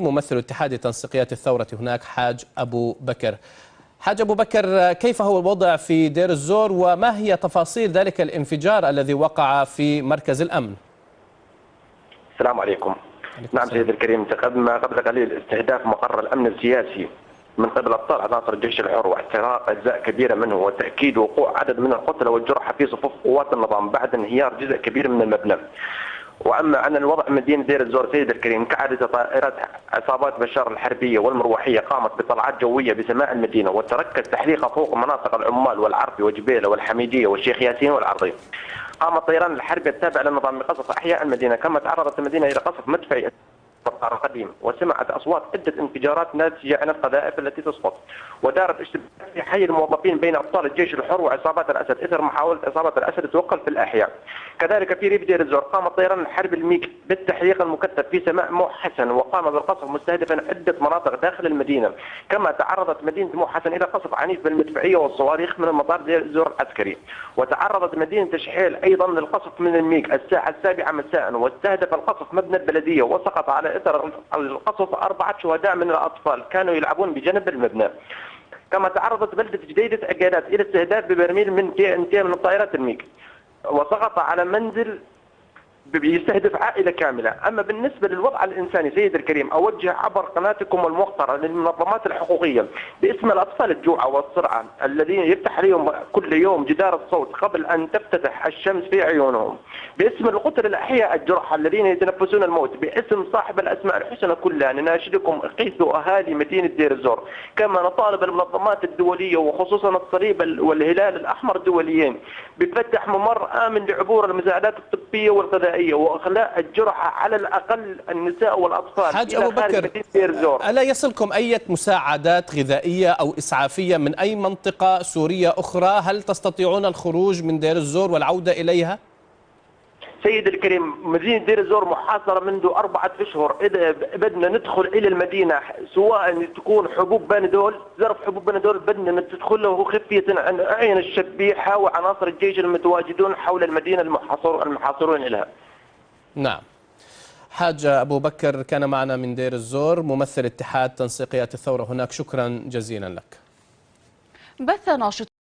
ممثل اتحاد تنسيقيات الثورة هناك حاج أبو بكر. حاج أبو بكر، كيف هو الوضع في دير الزور وما هي تفاصيل ذلك الانفجار الذي وقع في مركز الأمن؟ السلام عليكم. نعم سيد الكريم، تقدم قبل قليل استهداف مقر الأمن السياسي من قبل أبطال عناصر الجيش الحر واحتراق أجزاء كبيرة منه وتأكيد وقوع عدد من القتلى والجرحى في صفوف قوات النظام بعد انهيار جزء كبير من المبنى. واما عن الوضع مدينه دير الزور سيد الكريم، كعادة طائرات عصابات بشار الحربيه والمروحيه قامت بطلعات جويه بسماء المدينه وتركز تحليقها فوق مناطق العمال والعربي وجبيله والحميديه والشيخ ياسين والعرضي. قام الطيران الحربي التابع للنظام بقصف احياء المدينه، كما تعرضت المدينه الى قصف مدفعي قديم، وسمعت اصوات عده انفجارات ناتجه عن القذائف التي تسقط، ودارت اشتباكات في حي الموظفين بين ابطال الجيش الحر وعصابات الاسد اثر محاوله عصابات الاسد توقف في الاحياء. كذلك في ريف دير الزور قام الطيران الحربي الميك بالتحليق المكثف في سماء مو حسن وقام بالقصف مستهدفا عده مناطق داخل المدينه، كما تعرضت مدينه مو حسن الى قصف عنيف بالمدفعيه والصواريخ من المطار دير الزور العسكري، وتعرضت مدينه تشحيل ايضا للقصف من الميك الساعه 7 مساء، واستهدف القصف مبنى البلديه وسقط على اثر القصف 4 شهداء من الاطفال كانوا يلعبون بجنب المبنى. كما تعرضت بلده جديده اجادات الى استهداف ببرميل من من الطائرات الميك، وسقط على منزل بيستهدف عائله كامله. اما بالنسبه للوضع الانساني سيد الكريم، اوجه عبر قناتكم الموقره للمنظمات الحقوقيه باسم الاطفال الجوعى والصرعى الذين يفتح عليهم كل يوم جدار الصوت قبل ان تفتتح الشمس في عيونهم، باسم القتل الاحياء الجرحى الذين يتنفسون الموت، باسم صاحب الاسماء الحسنى كلها نناشدكم قيثوا اهالي مدينه دير الزور، كما نطالب المنظمات الدوليه وخصوصا الصليب والهلال الاحمر الدوليين بفتح ممر امن لعبور المساعدات الطبيه والغذائيه واخلاء الجرحى على الاقل النساء والاطفال. حاج أبو بكر، ألا يصلكم أي مساعدات غذائية أو إسعافية من أي منطقة سورية أخرى؟ هل تستطيعون الخروج من دير الزور والعودة إليها؟ سيد الكريم، مدينة دير الزور محاصرة منذ 4 أشهر. إذا بدنا ندخل إلى المدينة سواء تكون حبوب بنادول، ظرف حبوب بنادول، بدنا ندخل له خفية عن أعين الشبيحة وعناصر الجيش المتواجدون حول المدينة المحاصرون لها. نعم. حاج أبو بكر كان معنا من دير الزور ممثل اتحاد تنسيقيات الثورة هناك، شكرا جزيلا لك. بث ناشط